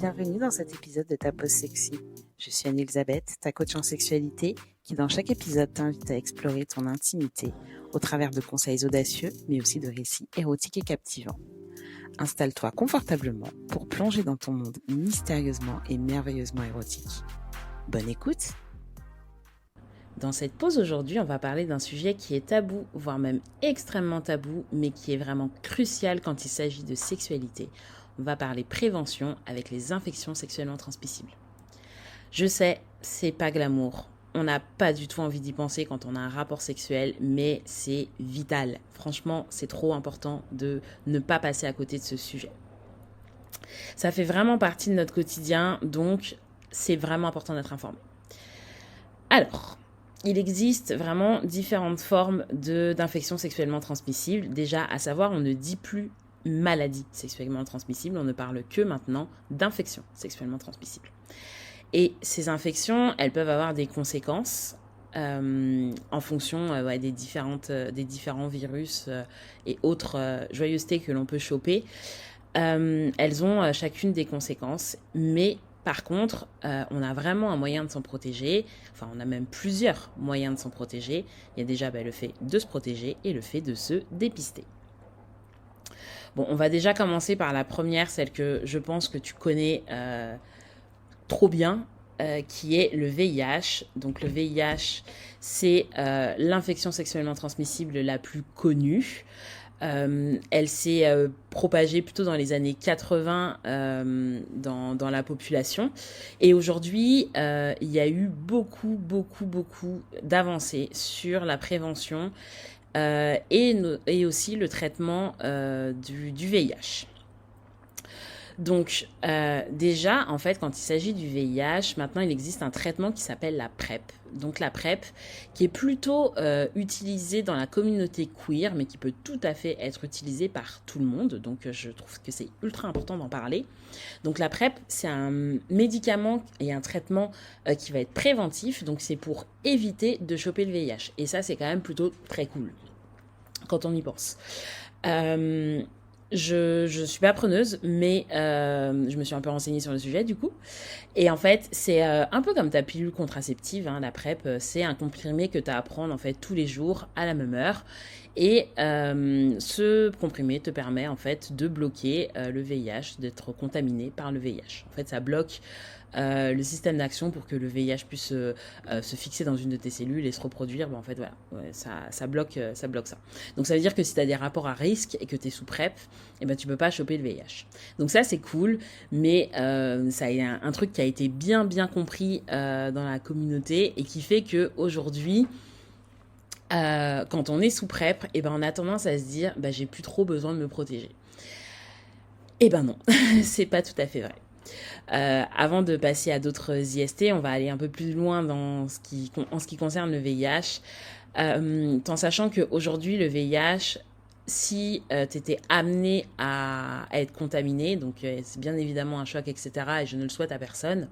bienvenue dans cet épisode de Ta Pause Sexy. Je suis Anne-Elisabeth, ta coach en sexualité, qui dans chaque épisode t'invite à explorer ton intimité au travers de conseils audacieux, mais aussi de récits érotiques et captivants. Installe-toi confortablement pour plonger dans ton monde mystérieusement et merveilleusement érotique. Bonne écoute! Dans cette pause aujourd'hui, on va parler d'un sujet qui est tabou, voire même extrêmement tabou, mais qui est vraiment crucial quand il s'agit de sexualité. On va parler prévention avec les infections sexuellement transmissibles. Je sais, c'est pas glamour. On n'a pas du tout envie d'y penser quand on a un rapport sexuel, mais c'est vital. Franchement, c'est trop important de ne pas passer à côté de ce sujet. Ça fait vraiment partie de notre quotidien, donc c'est vraiment important d'être informé. Alors, il existe vraiment différentes formes d'infections sexuellement transmissibles. Déjà, à savoir, on ne dit plus maladie sexuellement transmissible, on ne parle que maintenant d'infections sexuellement transmissibles. Et ces infections, elles peuvent avoir des conséquences en fonction des différents virus et autres joyeusetés que l'on peut choper. Elles ont chacune des conséquences, mais par contre, on a vraiment un moyen de s'en protéger. Enfin, on a même plusieurs moyens de s'en protéger. Il y a déjà le fait de se protéger et le fait de se dépister. Bon, on va déjà commencer par la première, celle que je pense que tu connais trop bien, qui est le VIH. Donc le VIH, c'est l'infection sexuellement transmissible la plus connue. Elle s'est propagée plutôt dans les années 80 dans la population. Et aujourd'hui, il y a eu beaucoup d'avancées sur la prévention et aussi le traitement du VIH. Donc déjà, en fait, quand il s'agit du VIH, maintenant il existe un traitement qui s'appelle la PrEP. Donc la PrEP, qui est plutôt utilisée dans la communauté queer, mais qui peut tout à fait être utilisée par tout le monde. Donc je trouve que c'est ultra important d'en parler. Donc la PrEP, c'est un médicament et un traitement qui va être préventif. Donc c'est pour éviter de choper le VIH. Et ça, c'est quand même plutôt très cool quand on y pense. Je suis pas preneuse, mais je me suis un peu renseignée sur le sujet du coup. Et en fait, c'est un peu comme ta pilule contraceptive, hein, la PrEP. C'est un comprimé que tu as à prendre en fait tous les jours à la même heure. Et ce comprimé te permet en fait de bloquer le VIH, d'être contaminé par le VIH. En fait, ça bloque le système d'action pour que le VIH puisse se fixer dans une de tes cellules et se reproduire. En fait, voilà, ça bloque ça. Donc, ça veut dire que si tu as des rapports à risque et que tu es sous PrEP, tu ne peux pas choper le VIH. Donc, ça, c'est cool, mais ça y a un truc qui a été bien compris dans la communauté et qui fait qu'aujourd'hui, quand on est sous PrEP, on a tendance à se dire j'ai plus trop besoin de me protéger. Non, c'est pas tout à fait vrai. Avant de passer à d'autres IST, on va aller un peu plus loin en ce qui concerne le VIH, en sachant qu'aujourd'hui, le VIH, si tu étais amené à être contaminé, donc c'est bien évidemment un choc, etc., et je ne le souhaite à personne,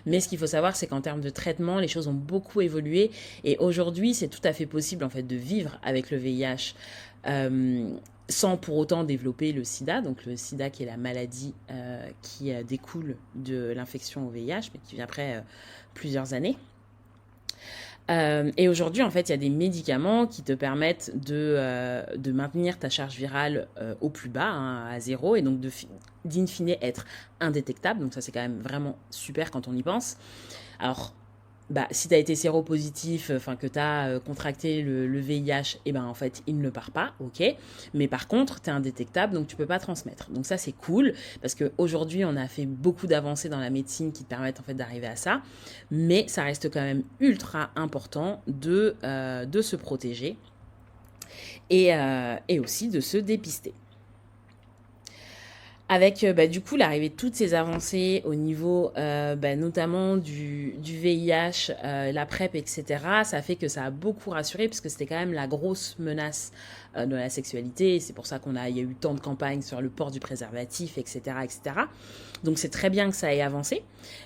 mais ce qu'il faut savoir, c'est qu'en termes de traitement, les choses ont beaucoup évolué, et aujourd'hui, c'est tout à fait possible en fait de vivre avec le VIH sans pour autant développer le sida, donc le sida qui est la maladie qui découle de l'infection au VIH, mais qui vient après plusieurs années. Et aujourd'hui, en fait, il y a des médicaments qui te permettent de maintenir ta charge virale au plus bas, hein, à 0, et donc d'in fine être indétectable. Donc ça, c'est quand même vraiment super quand on y pense. Alors, si tu as été séropositif, que tu as contracté le VIH, en fait, il ne part pas, ok. Mais par contre, tu es indétectable, donc tu peux pas transmettre. Donc ça, c'est cool, parce qu'aujourd'hui, on a fait beaucoup d'avancées dans la médecine qui te permettent en fait d'arriver à ça. Mais ça reste quand même ultra important de se protéger et aussi de se dépister. Avec du coup l'arrivée de toutes ces avancées au niveau notamment du VIH, la PrEP, etc., ça fait que ça a beaucoup rassuré parce que c'était quand même la grosse menace de la sexualité. C'est pour ça il y a eu tant de campagnes sur le port du préservatif, etc., etc. Donc c'est très bien que ça ait avancé,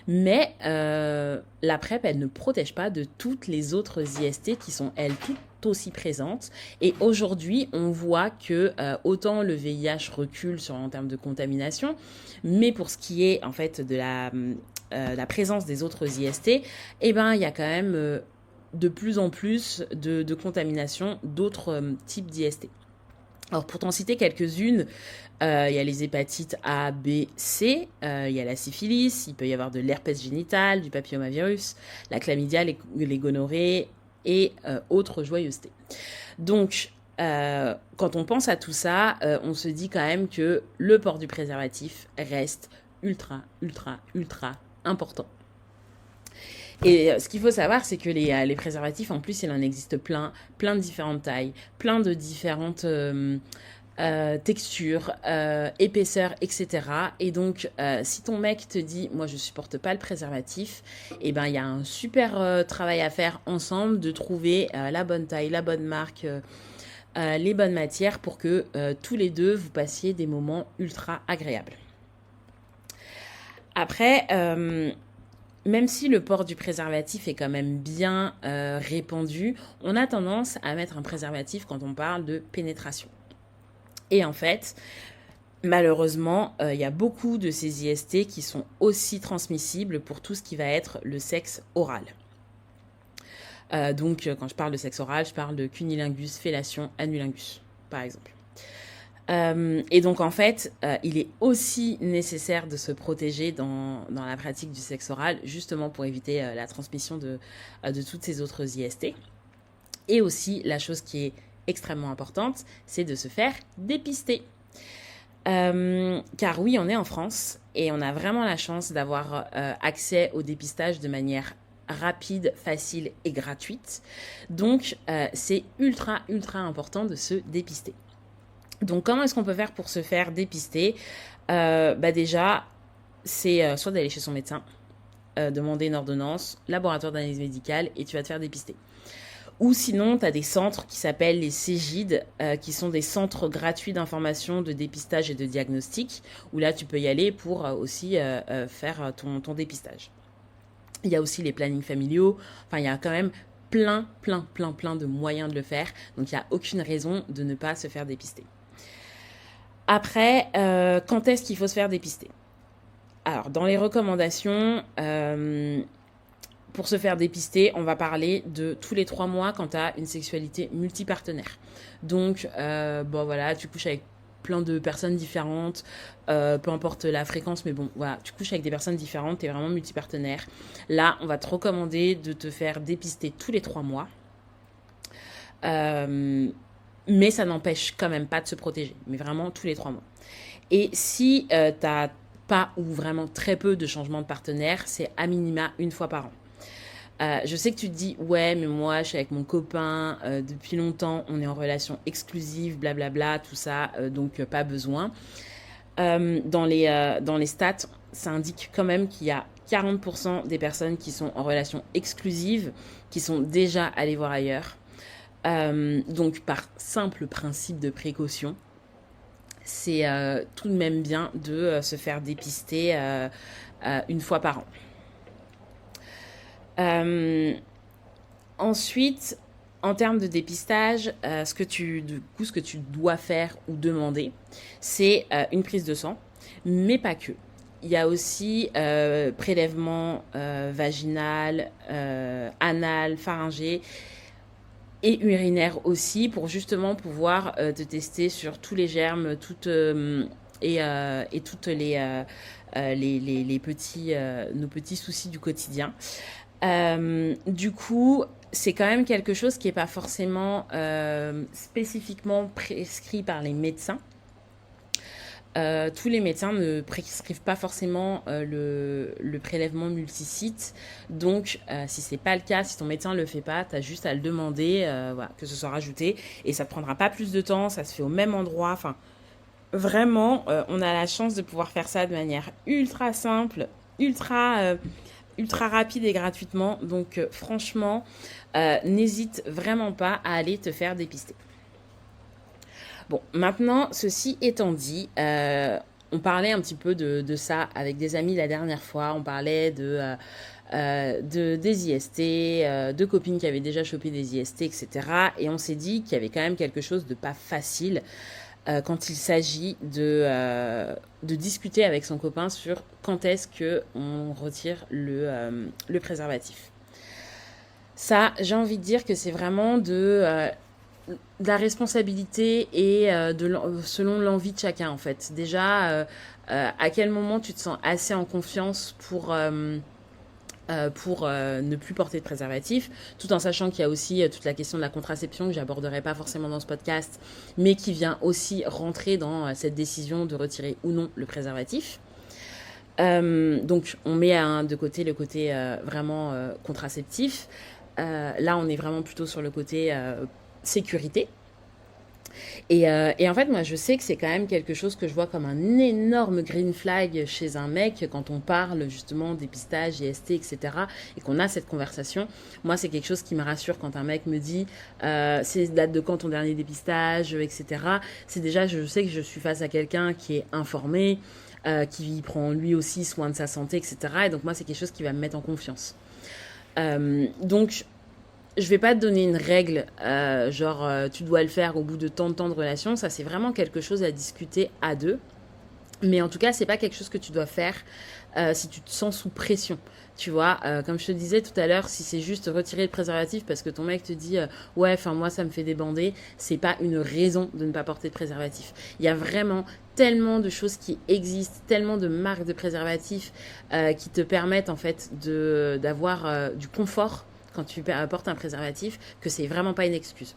mais la PrEP, elle ne protège pas de toutes les autres IST qui sont, elles, toutes aussi présentes. Et aujourd'hui, on voit que autant le VIH recule en termes de contamination, mais pour ce qui est en fait de la présence des autres IST, eh ben, il y a quand même de plus en plus de contamination d'autres types d'IST. Alors, pour t'en citer quelques-unes, il y a les hépatites A, B, C, il y a la syphilis, il peut y avoir de l'herpès génital, du papillomavirus, la chlamydia, les gonorrhées et autres joyeusetés. Donc, quand on pense à tout ça, on se dit quand même que le port du préservatif reste ultra, ultra, ultra important. Et ce qu'il faut savoir, c'est que les préservatifs, en plus, il en existe plein de différentes tailles, plein de différentes textures, épaisseurs, etc. Et donc, si ton mec te dit, moi, je supporte pas le préservatif, eh ben, il y a un super travail à faire ensemble de trouver la bonne taille, la bonne marque, les bonnes matières pour que tous les deux, vous passiez des moments ultra agréables. Après, même si le port du préservatif est quand même bien répandu, on a tendance à mettre un préservatif quand on parle de pénétration. Et en fait, malheureusement, il y a beaucoup de ces IST qui sont aussi transmissibles pour tout ce qui va être le sexe oral. Donc, quand je parle de sexe oral, je parle de cunnilingus, fellation, anulingus, par exemple. Et donc, en fait, il est aussi nécessaire de se protéger dans la pratique du sexe oral, justement pour éviter la transmission de toutes ces autres IST. Et aussi, la chose qui est extrêmement importante, c'est de se faire dépister. Car oui, on est en France et on a vraiment la chance d'avoir accès au dépistage de manière rapide, facile et gratuite. Donc, c'est ultra, ultra important de se dépister. Donc, comment est-ce qu'on peut faire pour se faire dépister ? Déjà, c'est soit d'aller chez son médecin, demander une ordonnance, laboratoire d'analyse médicale, et tu vas te faire dépister. Ou sinon, tu as des centres qui s'appellent les CEGID, qui sont des centres gratuits d'information, de dépistage et de diagnostic, où là, tu peux y aller pour aussi faire ton dépistage. Il y a aussi les plannings familiaux. Enfin, il y a quand même plein de moyens de le faire. Donc, il n'y a aucune raison de ne pas se faire dépister. Après, quand est-ce qu'il faut se faire dépister ? Alors, dans les recommandations, pour se faire dépister, on va parler de tous les 3 mois quand tu as une sexualité multipartenaire. Donc, voilà, tu couches avec plein de personnes différentes, peu importe la fréquence, mais bon, voilà, tu couches avec des personnes différentes, tu es vraiment multipartenaire. Là, on va te recommander de te faire dépister tous les 3 mois. Mais ça n'empêche quand même pas de se protéger, mais vraiment tous les 3 mois. Et si tu n'as pas ou vraiment très peu de changements de partenaire, c'est à minima 1 fois par an. Je sais que tu te dis, ouais, mais moi, je suis avec mon copain depuis longtemps, on est en relation exclusive, blablabla, tout ça, donc pas besoin. Dans les stats, ça indique quand même qu'il y a 40% des personnes qui sont en relation exclusive, qui sont déjà allées voir ailleurs. Donc, par simple principe de précaution, c'est tout de même bien de se faire dépister 1 fois par an. Ensuite, en termes de dépistage, ce que tu dois faire ou demander, c'est une prise de sang, mais pas que. Il y a aussi prélèvement vaginal, anal, pharyngé et urinaire aussi, pour justement pouvoir te tester sur tous les germes, toutes les petits, nos petits soucis du quotidien. Du coup, c'est quand même quelque chose qui n'est pas forcément spécifiquement prescrit par les médecins. Tous les médecins ne prescrivent pas forcément le prélèvement multisite. Donc, si ce n'est pas le cas, si ton médecin ne le fait pas, tu as juste à le demander, que ce soit rajouté. Et ça ne te prendra pas plus de temps, ça se fait au même endroit. Enfin, vraiment, on a la chance de pouvoir faire ça de manière ultra simple, ultra rapide et gratuitement. Donc, franchement, n'hésite vraiment pas à aller te faire dépister. Bon, maintenant, ceci étant dit, on parlait un petit peu de ça avec des amis la dernière fois. On parlait de des IST, de copines qui avaient déjà chopé des IST, etc. Et on s'est dit qu'il y avait quand même quelque chose de pas facile quand il s'agit de discuter avec son copain sur quand est-ce qu'on retire le préservatif. Ça, j'ai envie de dire que c'est vraiment de la responsabilité et selon l'envie de chacun en fait. Déjà, à quel moment tu te sens assez en confiance pour ne plus porter de préservatif, tout en sachant qu'il y a aussi toute la question de la contraception que j'aborderai pas forcément dans ce podcast, mais qui vient aussi rentrer dans cette décision de retirer ou non le préservatif. Donc on met de côté le côté vraiment contraceptif. Là on est vraiment plutôt sur le côté sécurité. Et en fait, moi, je sais que c'est quand même quelque chose que je vois comme un énorme green flag chez un mec quand on parle justement dépistage, IST, etc. et qu'on a cette conversation. Moi, c'est quelque chose qui me rassure quand un mec me dit c'est date de quand ton dernier dépistage, etc. C'est déjà, je sais que je suis face à quelqu'un qui est informé, qui prend lui aussi soin de sa santé, etc. Et donc, moi, c'est quelque chose qui va me mettre en confiance. Donc, je vais pas te donner une règle, tu dois le faire au bout de tant de temps de relation. Ça, c'est vraiment quelque chose à discuter à deux. Mais en tout cas, c'est pas quelque chose que tu dois faire si tu te sens sous pression. Tu vois, comme je te disais tout à l'heure, si c'est juste retirer le préservatif parce que ton mec te dit ouais, enfin moi ça me fait débander, c'est pas une raison de ne pas porter de préservatif. Il y a vraiment tellement de choses qui existent, tellement de marques de préservatifs qui te permettent en fait d'avoir du confort quand tu portes un préservatif, que c'est vraiment pas une excuse.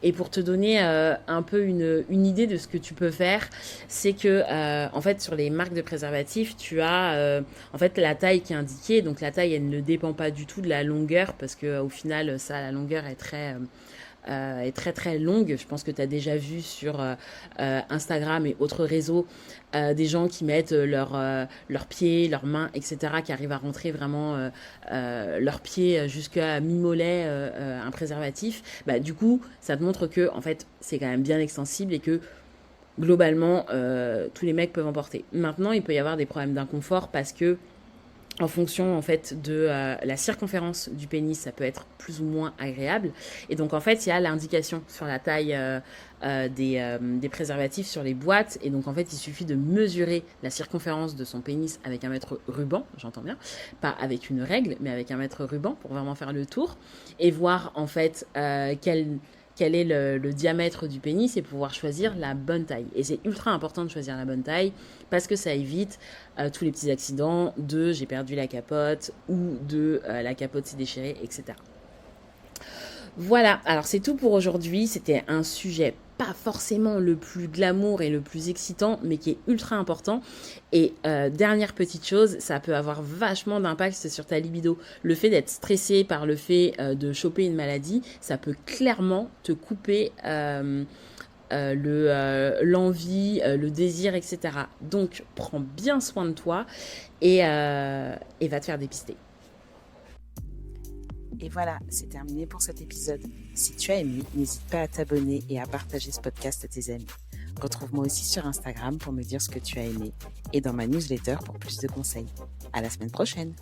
Et pour te donner un peu une idée de ce que tu peux faire, c'est que en fait sur les marques de préservatifs, tu as en fait la taille qui est indiquée. Donc la taille, elle ne dépend pas du tout de la longueur parce que au final, ça, la longueur est très très longue. Je pense que tu as déjà vu sur Instagram et autres réseaux des gens qui mettent leurs pieds, leurs mains, etc., qui arrivent à rentrer vraiment leurs pieds jusqu'à mi-mollet un préservatif. Bah, du coup, ça te montre que en fait, c'est quand même bien extensible et que globalement, tous les mecs peuvent en porter. Maintenant, il peut y avoir des problèmes d'inconfort parce que en fonction en fait de la circonférence du pénis, ça peut être plus ou moins agréable. Et donc en fait, il y a l'indication sur la taille des préservatifs sur les boîtes. Et donc en fait, il suffit de mesurer la circonférence de son pénis avec un mètre ruban, j'entends bien, pas avec une règle, mais avec un mètre ruban pour vraiment faire le tour et voir en fait quel est le diamètre du pénis et pouvoir choisir la bonne taille. Et c'est ultra important de choisir la bonne taille parce que ça évite tous les petits accidents de j'ai perdu la capote ou de la capote s'est déchirée, etc. Voilà, alors c'est tout pour aujourd'hui. C'était un sujet pas forcément le plus glamour et le plus excitant, mais qui est ultra important. Et dernière petite chose, ça peut avoir vachement d'impact sur ta libido. Le fait d'être stressé par le fait de choper une maladie, ça peut clairement te couper l'envie, le désir, etc. Donc, prends bien soin de toi et va te faire dépister. Et voilà, c'est terminé pour cet épisode. Si tu as aimé, n'hésite pas à t'abonner et à partager ce podcast à tes amis. Retrouve-moi aussi sur Instagram pour me dire ce que tu as aimé et dans ma newsletter pour plus de conseils. À la semaine prochaine!